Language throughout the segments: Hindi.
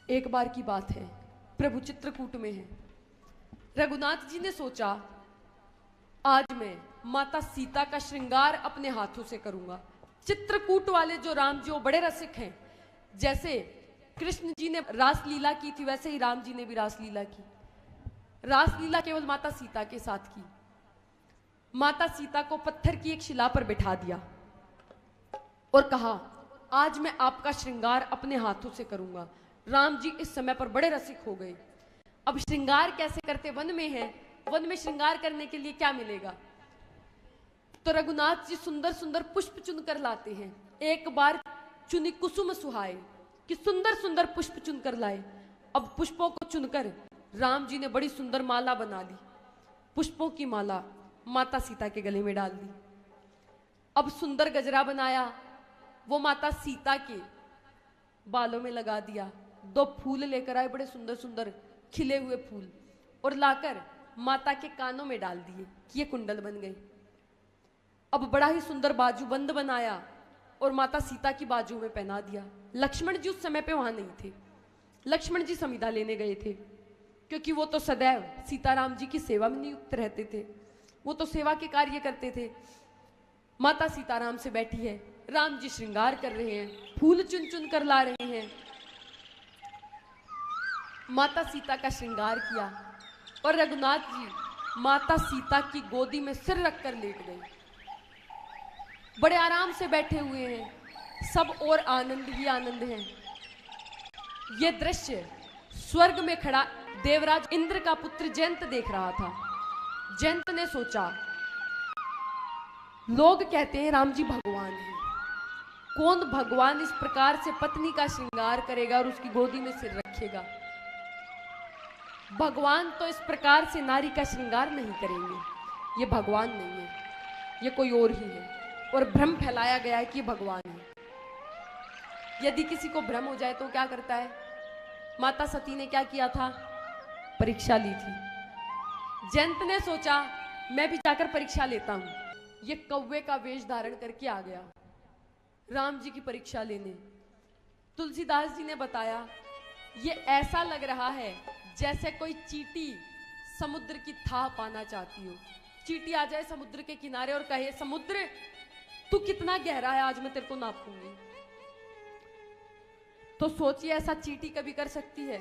एक बार की बात है, प्रभु चित्रकूट में है। रघुनाथ जी ने सोचा आज मैं माता सीता का श्रृंगार अपने हाथों से करूंगा। चित्रकूट वाले जो राम जी वो बड़े रसिक हैं। जैसे कृष्ण जी ने रासलीला की थी वैसे ही राम जी ने भी रासलीला की। रासलीला केवल माता सीता के साथ की। माता सीता को पत्थर की एक शिला पर बिठा दिया और कहा आज मैं आपका श्रृंगार अपने हाथों से करूंगा। राम जी इस समय पर बड़े रसिक हो गए। अब श्रृंगार कैसे करते, वन में हैं, वन में श्रृंगार करने के लिए क्या मिलेगा? तो रघुनाथ जी सुंदर सुंदर पुष्प चुनकर लाते हैं। एक बार चुनी कुसुम सुहाए कि सुंदर सुंदर पुष्प चुनकर लाए। अब पुष्पों को चुनकर राम जी ने बड़ी सुंदर माला बना ली। पुष्पों की माला माता सीता के गले में डाल दी। अब सुंदर गजरा बनाया, वो माता सीता के बालों में लगा दिया। दो फूल लेकर आए, बड़े सुंदर सुंदर खिले हुए फूल, और लाकर माता के कानों में डाल दिए कि ये कुंडल बन गए। अब बड़ा ही सुंदर बाजूबंद बनाया और माता सीता की बाजू में पहना दिया। लक्ष्मण जी उस समय पे वहां नहीं थे। लक्ष्मण जी संविदा लेने गए थे, क्योंकि वो तो सदैव सीताराम जी की सेवा में नियुक्त रहते थे। वो तो सेवा के कार्य करते थे। माता सीताराम से बैठी है, राम जी श्रृंगार कर रहे हैं, फूल चुन चुन कर ला रहे हैं। माता सीता का श्रृंगार किया और रघुनाथ जी माता सीता की गोदी में सिर रखकर लेट गए। बड़े आराम से बैठे हुए हैं सब, और आनंद ही आनंद है। यह दृश्य स्वर्ग में खड़ा देवराज इंद्र का पुत्र जयंत देख रहा था। जयंत ने सोचा लोग कहते हैं राम जी भगवान हैं, कौन भगवान इस प्रकार से पत्नी का श्रृंगार करेगा और उसकी गोदी में सिर रखेगा? भगवान तो इस प्रकार से नारी का श्रृंगार नहीं करेंगे। ये भगवान नहीं है, ये कोई और ही है। और भ्रम फैलाया गया है कि भगवान है। यदि किसी को भ्रम हो जाए तो क्या करता है? माता सती ने क्या किया था? परीक्षा ली थी। जयंत ने सोचा मैं भी जाकर परीक्षा लेता हूं। ये कौवे का वेश धारण करके आ गया राम जी की परीक्षा लेने। तुलसीदास जी ने बताया ये ऐसा लग रहा है जैसे कोई चींटी समुद्र की थाह पाना चाहती हो। चींटी आ जाए समुद्र के किनारे और कहे समुद्र तू कितना गहरा है, आज मैं तेरे को नापूंगी। तो सोचिए ऐसा चींटी कभी कर सकती है?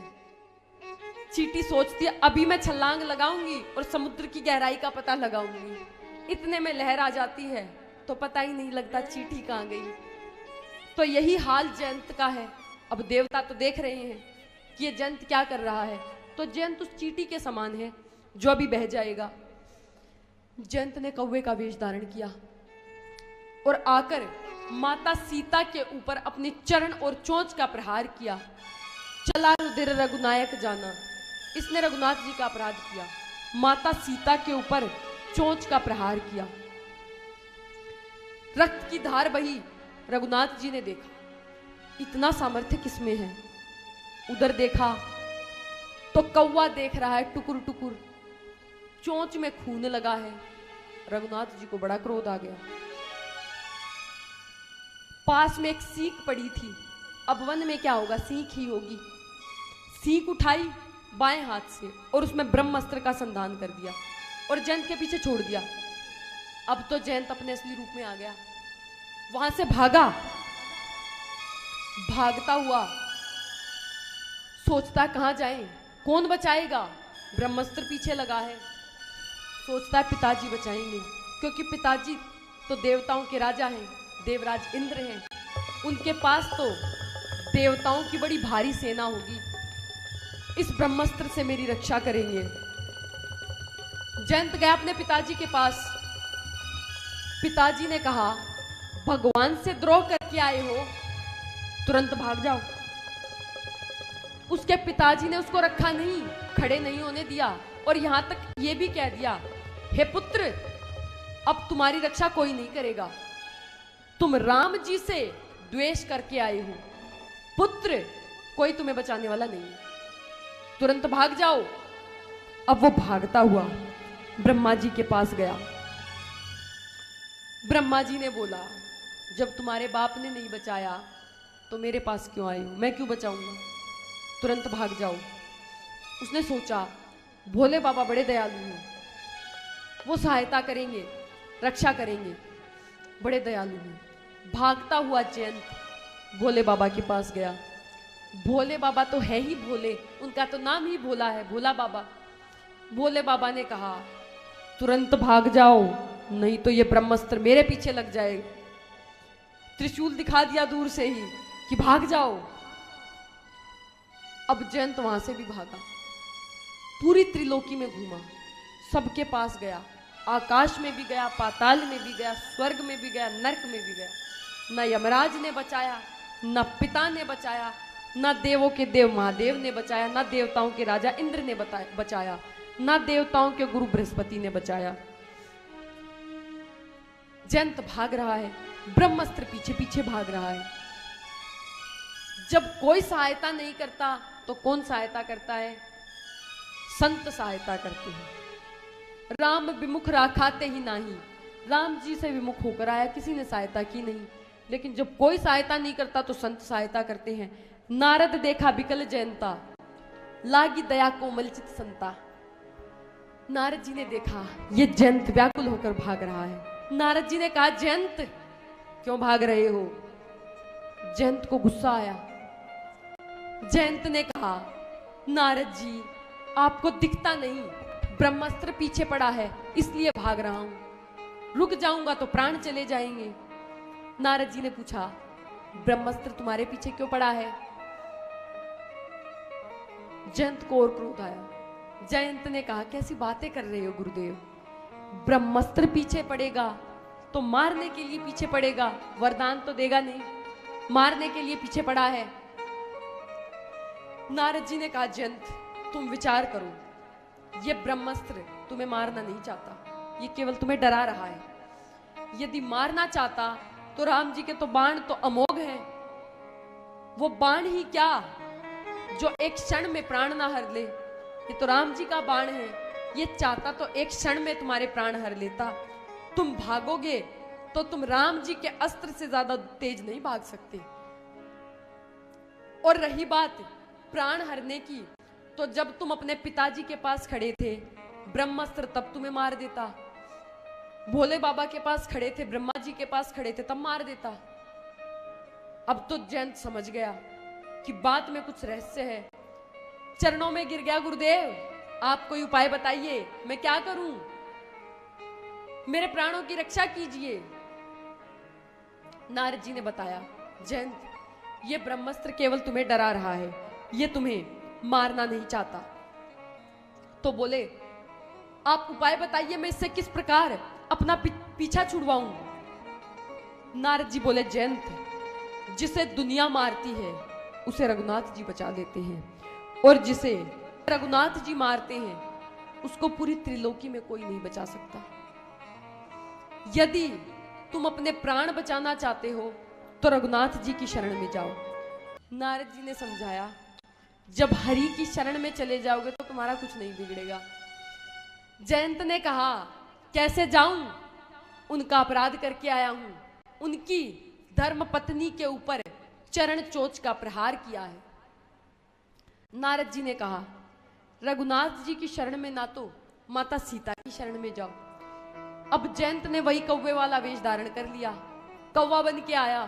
चींटी सोचती है अभी मैं छलांग लगाऊंगी और समुद्र की गहराई का पता लगाऊंगी। इतने में लहर आ जाती है तो पता ही नहीं लगता चींटी कहां गई। तो यही हाल जयंत का है। अब देवता तो देख रहे हैं कि ये जयंत क्या कर रहा है, तो जयंत उस चींटी के समान है जो अभी बह जाएगा। जयंत ने कौवे का वेश धारण किया और आकर माता सीता के ऊपर अपने चरण और चोंच का प्रहार किया। चला रुधिर रघुनायक जाना, इसने रघुनाथ जी का अपराध किया। माता सीता के ऊपर चोंच का प्रहार किया, रक्त की धार बही। रघुनाथ जी ने देखा इतना सामर्थ्य किसमें है। उधर देखा तो कौवा देख रहा है टुकुर टुकुर, चोंच में खून लगा है। रघुनाथ जी को बड़ा क्रोध आ गया। पास में एक सीख पड़ी थी। अब वन में क्या होगा, सीख ही होगी। सीख उठाई बाएं हाथ से और उसमें ब्रह्मास्त्र का संधान कर दिया और जयंत के पीछे छोड़ दिया। अब तो जयंत अपने असली रूप में आ गया। वहां से भागा, भागता हुआ सोचता कहां जाए, कौन बचाएगा? ब्रह्मास्त्र पीछे लगा है। सोचता है पिताजी बचाएंगे, क्योंकि पिताजी तो देवताओं के राजा हैं, देवराज इंद्र हैं। उनके पास तो देवताओं की बड़ी भारी सेना होगी, इस ब्रह्मास्त्र से मेरी रक्षा करेंगे। जयंत गया अपने पिताजी के पास। पिताजी ने कहा भगवान से द्रोह करके आए हो, तुरंत भाग जाओ। उसके पिताजी ने उसको रखा नहीं, खड़े नहीं होने दिया और यहां तक यह भी कह दिया हे पुत्र अब तुम्हारी रक्षा कोई नहीं करेगा, तुम राम जी से द्वेष करके आए हो, पुत्र कोई तुम्हें बचाने वाला नहीं, तुरंत भाग जाओ। अब वो भागता हुआ ब्रह्मा जी के पास गया। ब्रह्मा जी ने बोला जब तुम्हारे बाप ने नहीं बचाया तो मेरे पास क्यों आए हो, मैं क्यों बचाऊंगा? तुरंत भाग जाओ। उसने सोचा भोले बाबा बड़े दयालु हैं, वो सहायता करेंगे, रक्षा करेंगे, बड़े दयालु हैं। भागता हुआ जयंत भोले बाबा के पास गया। भोले बाबा तो है ही भोले, उनका तो नाम ही भोला है, भोला बाबा। भोले बाबा ने कहा तुरंत भाग जाओ, नहीं तो ये ब्रह्मास्त्र मेरे पीछे लग जाए। त्रिशूल दिखा दिया दूर से ही कि भाग जाओ। अब जयंत वहां से भी भागा, पूरी त्रिलोकी में घूमा, सबके पास गया, आकाश में भी गया, पाताल में भी गया, स्वर्ग में भी गया, नरक में भी गया। न यमराज ने बचाया, न पिता ने बचाया, न देवों के देव महादेव ने बचाया, न देवताओं के राजा इंद्र ने बचाया, न देवताओं के गुरु बृहस्पति ने बचाया। जयंत भाग रहा है, ब्रह्मास्त्र पीछे पीछे भाग रहा है। जब कोई सहायता नहीं करता तो कौन सहायता करता है? संत सहायता करते हैं। राम विमुख राखाते ही नहीं, राम जी से विमुख होकर आया, किसी ने सहायता की नहीं। लेकिन जब कोई सहायता नहीं करता तो संत सहायता करते हैं। नारद देखा बिकल जयंता, लागी दया कोमल चित संता। नारद जी ने देखा ये जयंत व्याकुल होकर भाग रहा है। नारद जी ने कहा जयंत क्यों भाग रहे हो? जयंत को गुस्सा आया। जयंत ने कहा नारद जी आपको दिखता नहीं, ब्रह्मास्त्र पीछे पड़ा है इसलिए भाग रहा हूं, रुक जाऊंगा तो प्राण चले जाएंगे। नारद जी ने पूछा ब्रह्मास्त्र तुम्हारे पीछे क्यों पड़ा है? जयंत को और क्रोध आया। जयंत ने कहा कैसी बातें कर रहे हो गुरुदेव, ब्रह्मास्त्र पीछे पड़ेगा तो मारने के लिए पीछे पड़ेगा, वरदान तो देगा नहीं, मारने के लिए पीछे पड़ा है। नारद जी ने कहा जयंत तुम विचार करो, ये ब्रह्मास्त्र तुम्हें मारना नहीं चाहता, ये केवल तुम्हें डरा रहा है। यदि मारना चाहता तो राम जी के तो बाण तो अमोघ हैं, वो बाण ही क्या जो एक क्षण में प्राण ना हर ले, ये तो राम जी का बाण है, ये चाहता तो एक क्षण में तुम्हारे प्राण हर लेता। तुम भागोगे तो तुम राम जी के अस्त्र से ज्यादा तेज नहीं भाग सकते। और रही बात प्राण हरने की, तो जब तुम अपने पिताजी के पास खड़े थे ब्रह्मास्त्र तब तुम्हें मार देता, भोले बाबा के पास खड़े थे, ब्रह्मा जी के पास खड़े थे तब मार देता। अब तो जयंत समझ गया कि बात में कुछ रहस्य है। चरणों में गिर गया गुरुदेव आप कोई उपाय बताइए, मैं क्या करूं, मेरे प्राणों की रक्षा कीजिए। नारद जी ने बताया जयंत ये ब्रह्मास्त्र केवल तुम्हें डरा रहा है, ये तुम्हें मारना नहीं चाहता। तो बोले आप उपाय बताइए, मैं इससे किस प्रकार अपना पीछा छुड़वाऊं। नारद जी बोले जयंत जिसे दुनिया मारती है उसे रघुनाथ जी बचा लेते हैं, और जिसे रघुनाथ जी मारते हैं उसको पूरी त्रिलोकी में कोई नहीं बचा सकता। यदि तुम अपने प्राण बचाना चाहते हो तो रघुनाथ जी की शरण में जाओ। नारद जी ने समझाया जब हरि की शरण में चले जाओगे तो तुम्हारा कुछ नहीं बिगड़ेगा। जयंत ने कहा कैसे जाऊं, उनका अपराध करके आया हूं, उनकी धर्म पत्नी के ऊपर चरण चोच का प्रहार किया है। नारद जी ने कहा रघुनाथ जी की शरण में ना तो माता सीता की शरण में जाओ। अब जयंत ने वही कौवे वाला वेश धारण कर लिया, कौवा बन के आया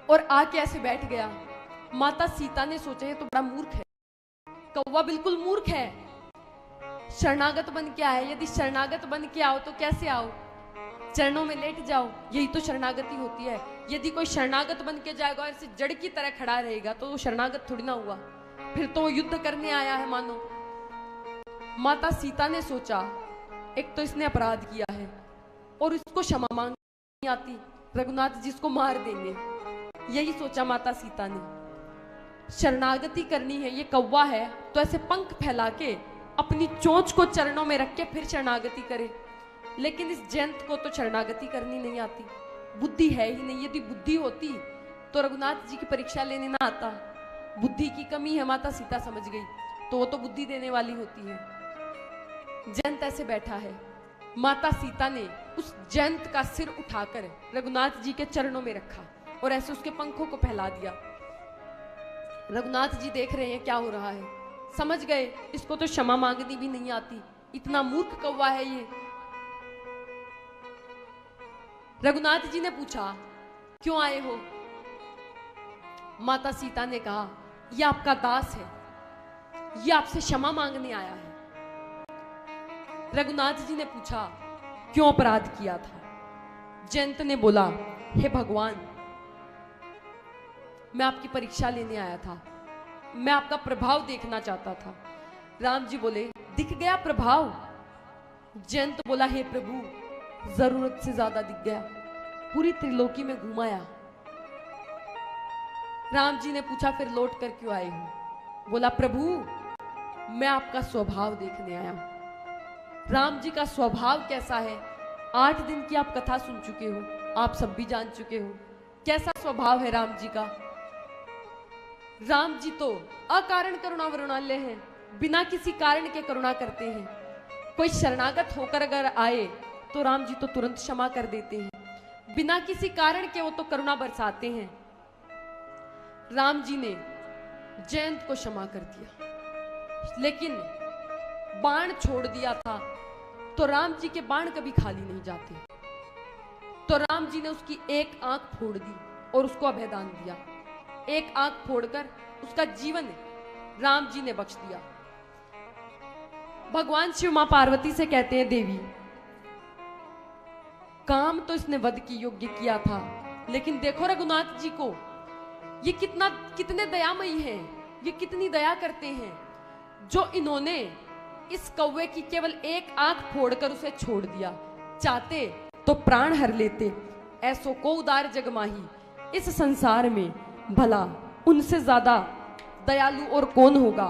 और आके ऐसे बैठ गया। माता सीता ने सोचा ये तो बड़ा मूर्ख है, कौवा बिल्कुल मूर्ख है, शरणागत बन के आया, यदि शरणागत बन के आओ तो कैसे आओ, चरणों में लेट जाओ, यही तो शरणागति होती है। यदि कोई शरणागत बन के जाएगा और ऐसे जड़ की तरह खड़ा रहेगा तो वो शरणागत थोड़ी ना हुआ, फिर तो वो युद्ध करने आया है मानो। माता सीता ने सोचा एक तो इसने अपराध किया है और इसको क्षमा मांग नहीं आती, रघुनाथ जी इसको मार देंगे, यही सोचा माता सीता ने। शरणागति करनी है, ये कौवा है तो ऐसे पंख फैला के अपनी चोंच को चरणों में रख के फिर शरणागति करे। लेकिन इस जयंत को तो शरणागति करनी नहीं आती, बुद्धि है ही नहीं। यदि बुद्धि होती तो रघुनाथ जी की परीक्षा लेने ना आता, बुद्धि की कमी है, माता सीता समझ गई, तो वो तो बुद्धि देने वाली होती है। जयंत ऐसे बैठा है, माता सीता ने उस जयंत का सिर उठाकर रघुनाथ जी के चरणों में रखा और ऐसे उसके पंखों को फैला दिया। रघुनाथ जी देख रहे हैं क्या हो रहा है, समझ गए इसको तो क्षमा मांगनी भी नहीं आती, इतना मूर्ख कौवा है ये। रघुनाथ जी ने पूछा क्यों आए हो? माता सीता ने कहा ये आपका दास है, ये आपसे क्षमा मांगने आया है। रघुनाथ जी ने पूछा क्यों अपराध किया था? जयंत ने बोला हे भगवान, मैं आपकी परीक्षा लेने आया था, मैं आपका प्रभाव देखना चाहता था। राम जी बोले दिख गया प्रभाव? जयंत बोला हे प्रभु, जरूरत से ज्यादा दिख गया, पूरी त्रिलोकी में घुमाया। राम जी ने पूछा फिर लौट कर क्यों आए हो? बोला प्रभु, मैं आपका स्वभाव देखने आया हूं। राम जी का स्वभाव कैसा है? 8 दिन की आप कथा सुन चुके हो, आप सब भी जान चुके हो कैसा स्वभाव है राम जी का। राम जी तो अकारण करुणा वरुणालय हैं, बिना किसी कारण के करुणा करते हैं। कोई शरणागत होकर अगर आए तो राम जी तो तुरंत क्षमा कर देते हैं, बिना किसी कारण के वो तो करुणा बरसाते हैं। राम जी ने जयंत को क्षमा कर दिया, लेकिन बाण छोड़ दिया था तो राम जी के बाण कभी खाली नहीं जाते। तो राम जी ने उसकी एक आंख फोड़ दी और उसको अभयदान दिया। एक आंख फोड़कर उसका जीवन राम जी ने बख्श दिया। भगवान शिव मां पार्वती से कहते हैं देवी, काम तो इसने वध की योग्य किया था, लेकिन देखो रघुनाथ जी को, ये कितने दयामयी हैं, ये कितनी दया करते हैं, जो इन्होंने इस कौवे की केवल एक आंख फोड़कर उसे छोड़ दिया। चाहते तो प्राण हर लेते, ऐसो को उदार जगमाही, इस संसार में भला उनसे ज्यादा दयालु और कौन होगा।